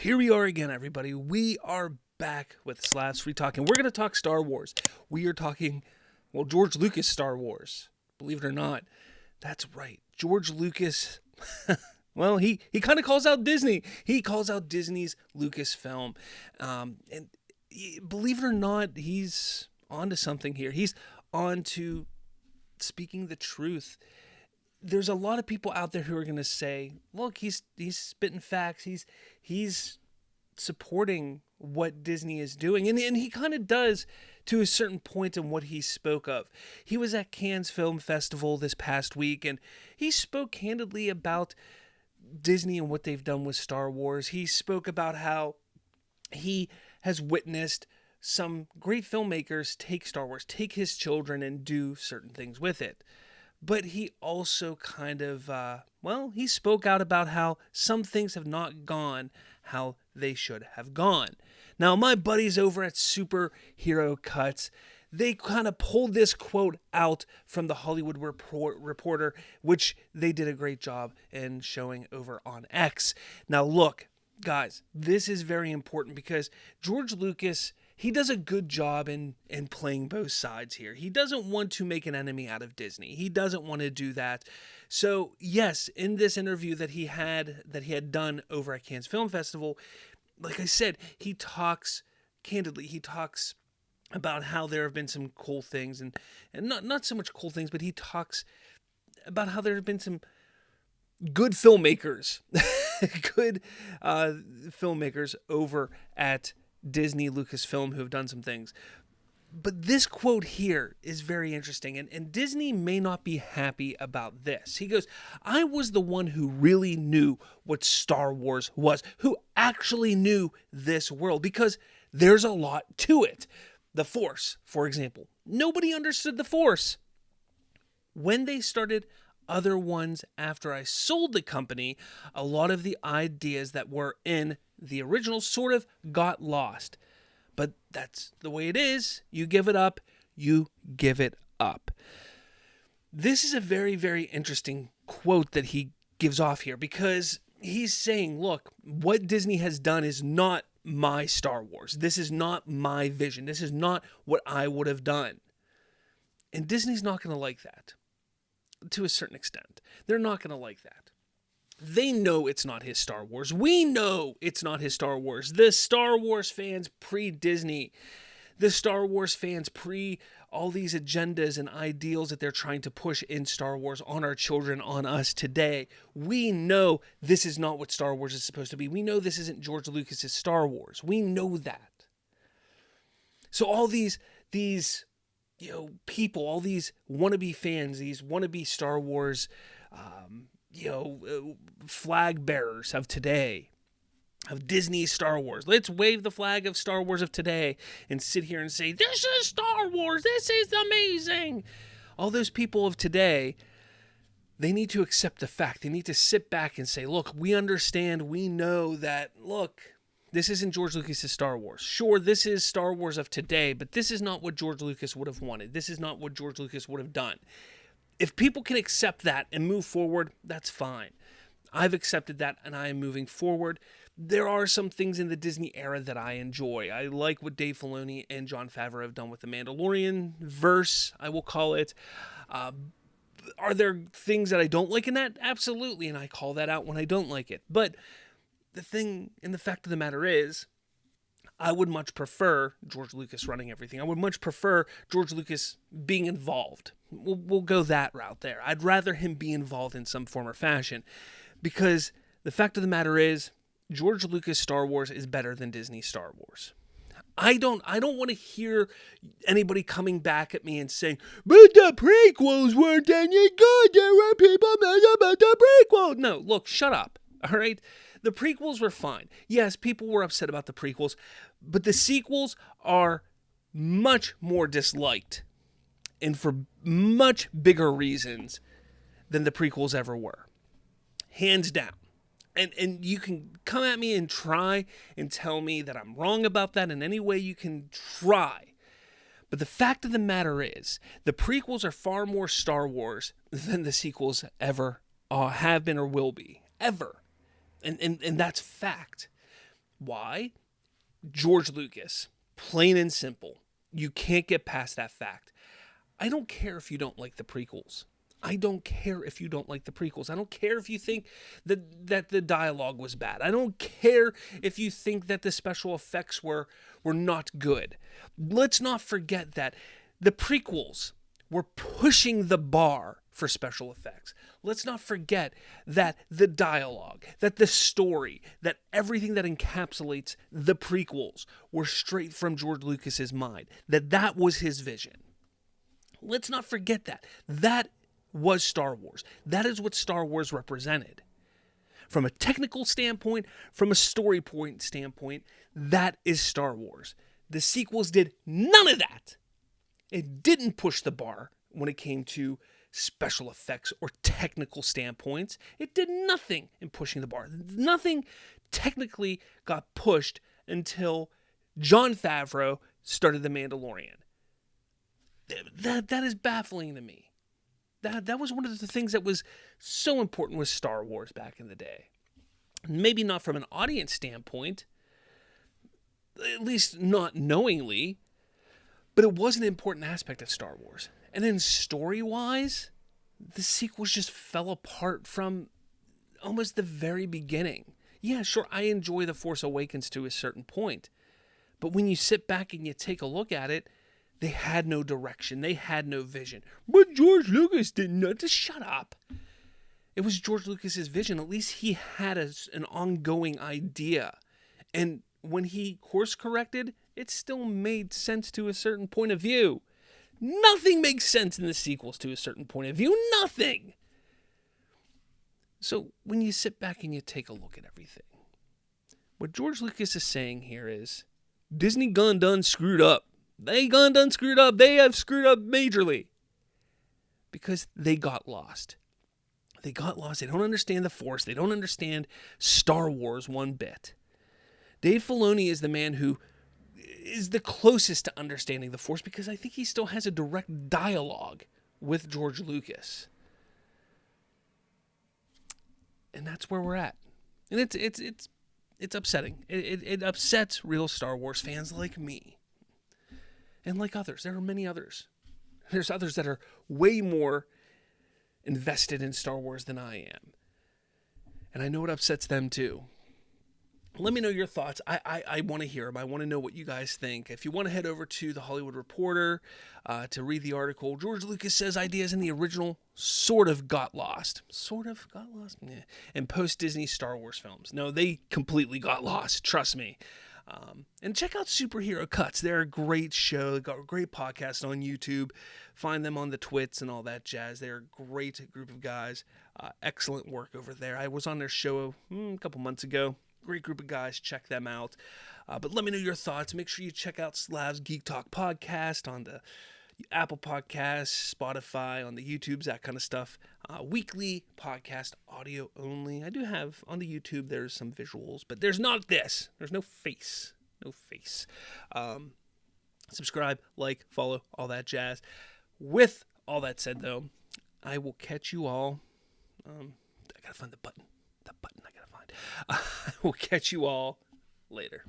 here we are again, everybody. We are back with Slavs Free Talk, and we're going to talk Star Wars. We are talking, well, George Lucas Star Wars. Believe it or not, that's right. George Lucas, well, he kind of calls out Disney. He calls out Disney's Lucasfilm. And believe it or not, he's onto something here. He's on to speaking the truth. There's a lot of people out there who are going to say, look, he's spitting facts. He's supporting what Disney is doing. And he kind of does to a certain point in what he spoke of. He was at Cannes Film Festival this past week, and he spoke candidly about Disney and what they've done with Star Wars. He spoke about how he has witnessed some great filmmakers take Star Wars, take his children, and do certain things with it. But he also kind of, he spoke out about how some things have not gone how they should have gone. Now, my buddies over at Superhero Cuts, they kind of pulled this quote out from the Hollywood Reporter, which they did a great job in showing over on X. Now, look, guys, this is very important because George Lucas, he does a good job in playing both sides here. He doesn't want to make an enemy out of Disney. He doesn't want to do that. So, yes, in this interview that he had done over at Cannes Film Festival, like I said, he talks candidly. He talks about how there have been some cool things and not so much cool things, but he talks about how there have been some good filmmakers, good filmmakers over at Disney Lucasfilm who have done some things. But this quote here is very interesting, and Disney may not be happy about this. He goes, I was the one who really knew what Star Wars was, who actually knew this world, because there's a lot to it. The Force, for example. Nobody understood the Force. When they started other ones after I sold the company, a lot of the ideas that were in the original sort of got lost. But that's the way it is. You give it up, you give it up. This is a very, very interesting quote that he gives off here, because he's saying, look, what Disney has done is not my Star Wars. This is not my vision. This is not what I would have done. And Disney's not going to like that. To a certain extent. They're not going to like that. They know it's not his Star Wars. We know it's not his Star Wars. The Star Wars fans pre-Disney, the Star Wars fans pre all these agendas and ideals that they're trying to push in Star Wars on our children, on us today. We know this is not what Star Wars is supposed to be. We know this isn't George Lucas's Star Wars. We know that. So all these people, all these wannabe fans, these wannabe Star Wars, flag bearers of today, of Disney Star Wars. Let's wave the flag of Star Wars of today and sit here and say, this is Star Wars, this is amazing. All those people of today, they need to accept the fact. They need to sit back and say, look, we understand, we know that, look, this isn't George Lucas's Star Wars. Sure, this is Star Wars of today, but this is not what George Lucas would have wanted. This is not what George Lucas would have done. If people can accept that and move forward, that's fine. I've accepted that, and I am moving forward. There are some things in the Disney era that I enjoy. I like what Dave Filoni and Jon Favreau have done with the Mandalorian verse, I will call it. Are there things that I don't like in that? Absolutely, and I call that out when I don't like it. But the thing and the fact of the matter is, I would much prefer George Lucas running everything. I would much prefer George Lucas being involved. We'll go that route there. I'd rather him be involved in some form or fashion, because the fact of the matter is, George Lucas Star Wars is better than Disney Star Wars. I don't want to hear anybody coming back at me and saying, but the prequels weren't any good. There were people mad about the prequels. No, look, shut up. All right? The prequels were fine. Yes, people were upset about the prequels, but the sequels are much more disliked, and for much bigger reasons than the prequels ever were. Hands down. And you can come at me and try and tell me that I'm wrong about that in any way you can try. But the fact of the matter is, the prequels are far more Star Wars than the sequels ever have been or will be. Ever. And that's fact. Why? George Lucas. Plain and simple. You can't get past that fact. I don't care if you don't like the prequels. I don't care if you don't like the prequels. I don't care if you think that the dialogue was bad. I don't care if you think that the special effects were not good. Let's not forget that the prequels were pushing the bar for special effects. Let's not forget that the dialogue, that the story, that everything that encapsulates the prequels were straight from George Lucas's mind, that was his vision. Let's not forget that. That was Star Wars. That is what Star Wars represented. From a technical standpoint, from a story point standpoint, that is Star Wars. The sequels did none of that. It didn't push the bar when it came to special effects or technical standpoints. It did nothing in pushing the bar. Nothing technically got pushed until Jon Favreau started The Mandalorian. That is baffling to me. That was one of the things that was so important with Star Wars back in the day. Maybe not from an audience standpoint, at least not knowingly, but it was an important aspect of Star Wars. And then story-wise, the sequels just fell apart from almost the very beginning. Yeah, sure, I enjoy The Force Awakens to a certain point. But when you sit back and you take a look at it, they had no direction. They had no vision. But George Lucas didn't know. Just shut up. It was George Lucas's vision. At least he had an ongoing idea. And when he course corrected, it still made sense to a certain point of view. Nothing makes sense in the sequels to a certain point of view. Nothing. So when you sit back and you take a look at everything, what George Lucas is saying here is Disney done screwed up. They done screwed up. They have screwed up majorly. Because they got lost. They got lost. They don't understand the Force. They don't understand Star Wars one bit. Dave Filoni is the man who is the closest to understanding the Force because I think he still has a direct dialogue with George Lucas. And that's where we're at. And it's upsetting. It upsets real Star Wars fans like me. And like others. There are many others. There's others that are way more invested in Star Wars than I am. And I know it upsets them too. Let me know your thoughts. I want to hear them. I want to know what you guys think. If you want to head over to The Hollywood Reporter to read the article, George Lucas says ideas in the original sort of got lost. Sort of got lost? Yeah. And post-Disney Star Wars films. No, they completely got lost. Trust me. And check out Superhero Cuts. They're a great show. They've got a great podcast on YouTube. Find them on the Twits and all that jazz. They're a great group of guys. Excellent work over there. I was on their show a couple months ago. Great group of guys. Check them out. But let me know your thoughts. Make sure you check out Slav's Geek Talk podcast on the Apple Podcasts, Spotify, on the YouTubes, that kind of stuff. Weekly podcast, audio only. I do have on the YouTube, there's some visuals, but there's not this. There's no face. No face. Subscribe, like, follow, all that jazz. With all that said, though, I will catch you all. I gotta find the button. The button I gotta find. I will catch you all later.